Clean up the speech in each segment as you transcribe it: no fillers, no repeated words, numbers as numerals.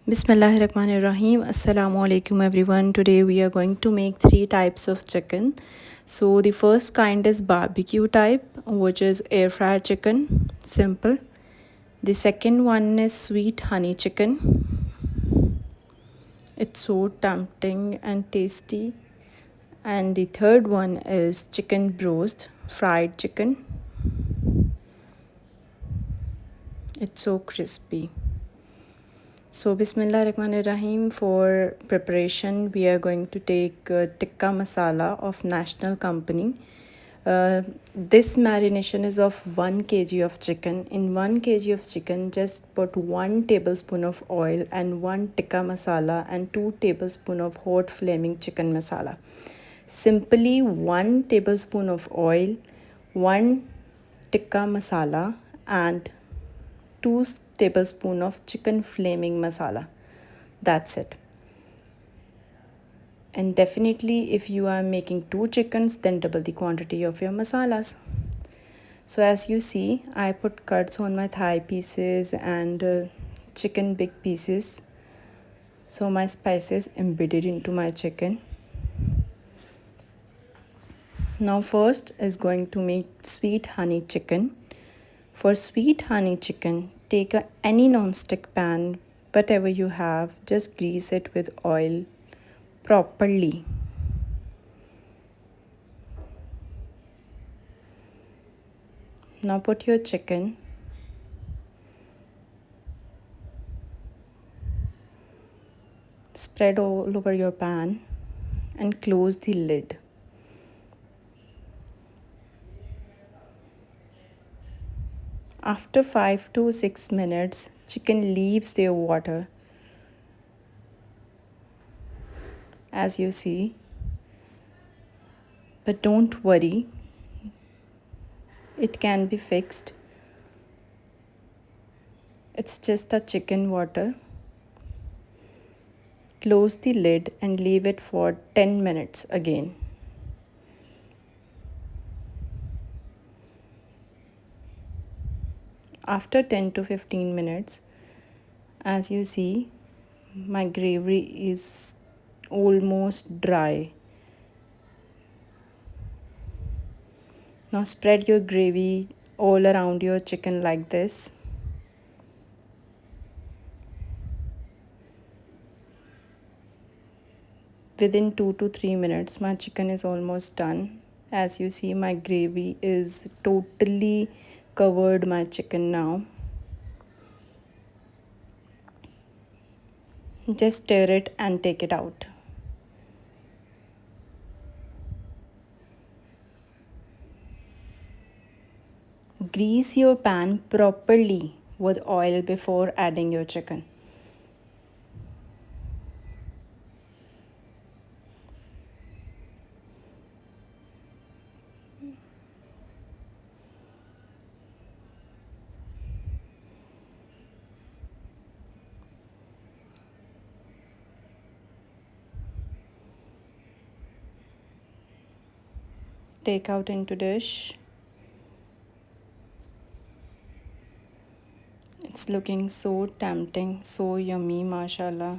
Bismillahirrahmanirrahim. Assalamu alaikum everyone. Today we are going to make three types of chicken. So the first kind is barbecue type, which is air fryer chicken, simple. The second one is sweet honey chicken. It's so tempting and tasty. And the third one is chicken broast, fried chicken. It's so crispy. So Bismillah Rahman Rahim, for preparation we are going to take tikka masala of national company. This marination is of 1 kg of chicken. In 1 kg of chicken, just put 1 tablespoon of oil and 1 tikka masala and 2 tablespoon of hot flaming chicken masala. Simply 1 tablespoon of oil, 1 tikka masala and 2 tablespoon of chicken flaming masala. That's it. And definitely if you are making 2 chickens, then double the quantity of your masalas. So as you see, I put cuts on my thigh pieces and chicken big pieces. So my spices embedded into my chicken. Now first is going to make sweet honey chicken. For sweet honey chicken, take any non-stick pan, whatever you have, just grease it with oil properly. Now put your chicken. Spread all over your pan and close the lid. After 5 to 6 minutes, chicken leaves their water. As you see. But don't worry, it can be fixed. It's just a chicken water. Close the lid and leave it for 10 minutes again. After 10 to 15 minutes, as you see, my gravy is almost dry. Now spread your gravy all around your chicken like this. Within 2 to 3 minutes, my chicken is almost done. As you see, my gravy is totally covered my chicken now. Just stir it and take it out. Grease your pan properly with oil before adding your chicken. Take out into dish. It's looking so tempting, so yummy, mashallah.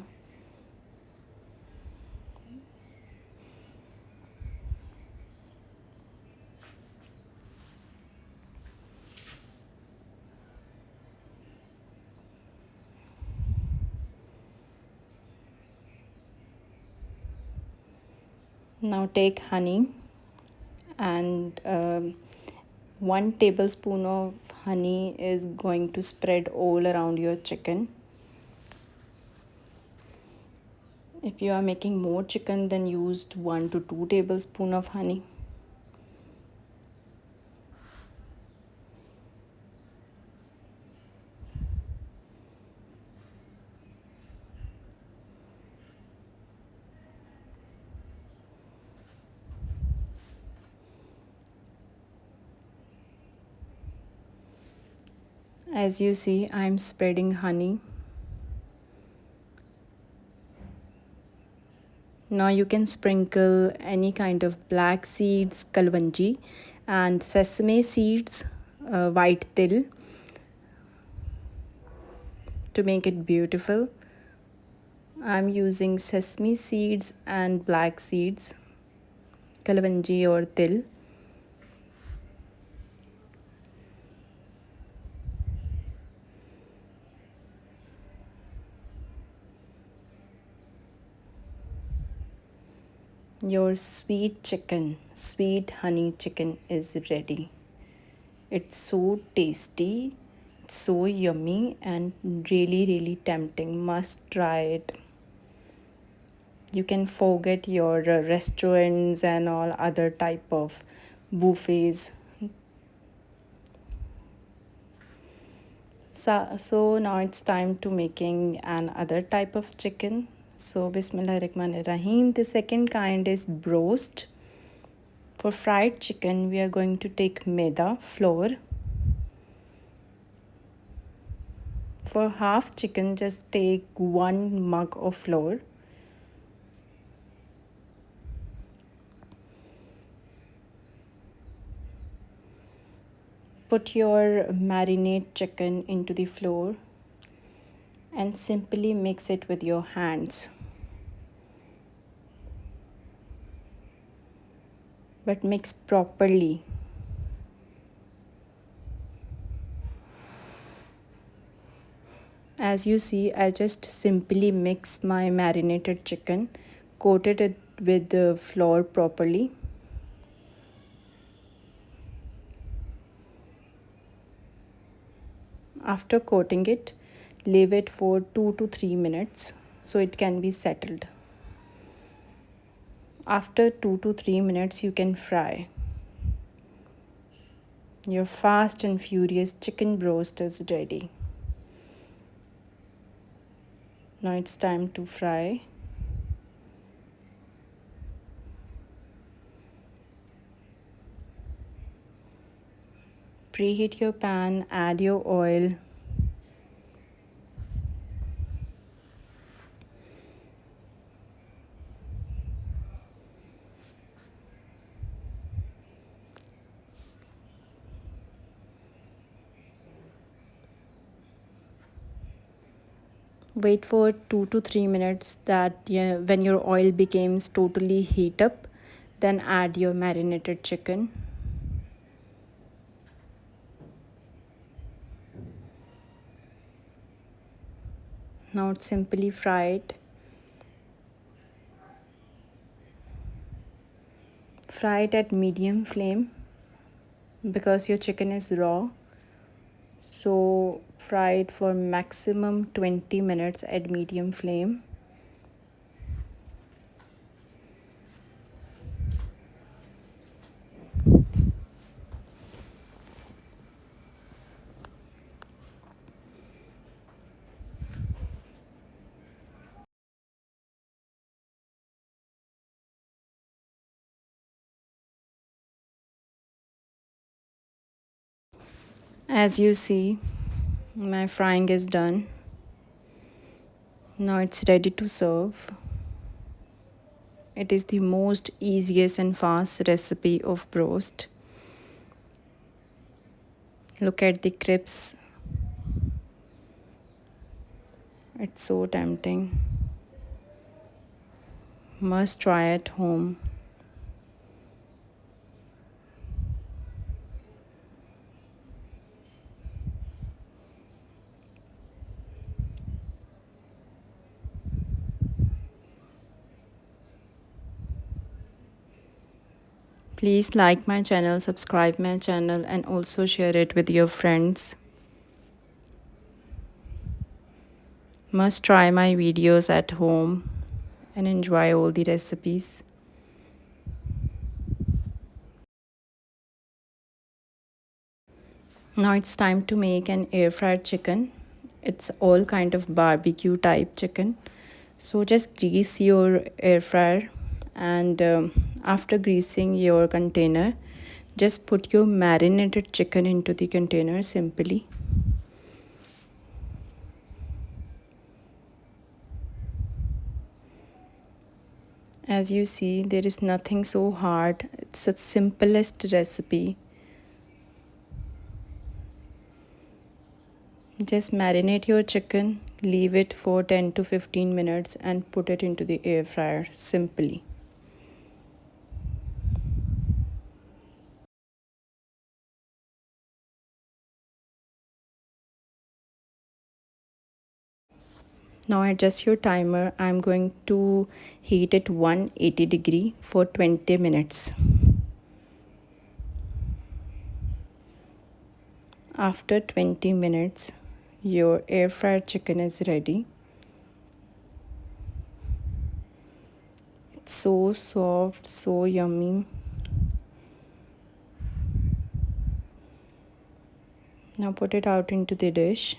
Now take honey and 1 tablespoon of honey is going to spread all around your chicken. If you are making more chicken, then use 1 to 2 tablespoon of honey. As you see, I am spreading honey. Now you can sprinkle any kind of black seeds, kalwanji, and sesame seeds, white til, to make it beautiful. I'm using sesame seeds and black seeds, kalavanji or til. Your sweet honey chicken is ready. It's so tasty, so yummy, and really tempting. Must try it. You can forget your restaurants and all other type of buffets. So now it's time to making another type of chicken. So Bismillahirrahmanirrahim. The second kind is broast. For fried chicken, we are going to take maida flour. For half chicken, just take 1 mug of flour. Put your marinate chicken into the flour and simply mix it with your hands. But mix properly. As you see, I just simply mix my marinated chicken, coated it with the flour properly. After coating it, leave it for 2 to 3 minutes so it can be settled. After 2 to 3 minutes, you can fry. Your fast and furious chicken broast is ready. Now it's time to fry. Preheat your pan, add your oil. Wait for 2 to 3 minutes that when your oil becomes totally heat up, then add your marinated chicken. Now simply fry it. Fry it at medium flame because your chicken is raw. So fry it for maximum 20 minutes at medium flame. As you see, my frying is done. Now it's ready to serve. It is the most easiest and fast recipe of broast. Look at the crisps. It's so tempting. Must try at home. Please like my channel, subscribe my channel, and also share it with your friends. Must try my videos at home and enjoy all the recipes. Now it's time to make an air fried chicken. It's all kind of barbecue type chicken. So just grease your air fryer and after greasing your container, just put your marinated chicken into the container simply. As you see, there is nothing so hard. It's the simplest recipe. Just marinate your chicken, Leave it for 10 to 15 minutes and put it into the air fryer simply. Now adjust your timer. I'm going to heat it 180 degree for 20 minutes. After 20 minutes, your air fried chicken is ready. It's so soft, so yummy. Now put it out into the dish.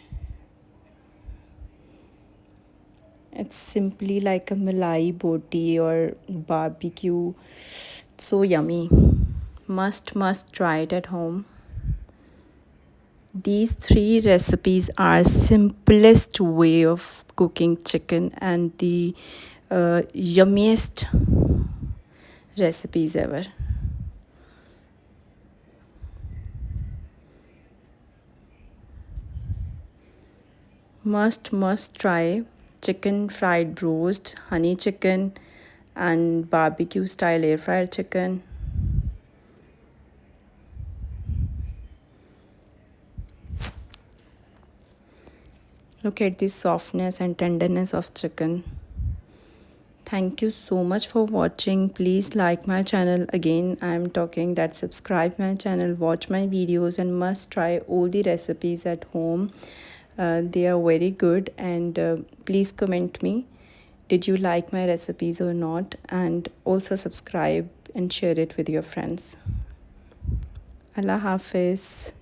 It's simply like a malai boti or barbecue. So yummy. Must try it at home. These three recipes are simplest way of cooking chicken and the yummiest recipes ever. Must try chicken fried broast, honey chicken, and barbecue style air fried chicken. Look at the softness and tenderness of chicken. Thank you so much for watching. Please like my channel. Again, I'm talking that subscribe my channel, watch my videos, and must try all the recipes at home. They are very good, and please comment me, did you like my recipes or not, and also subscribe and share it with your friends. Allah Hafiz.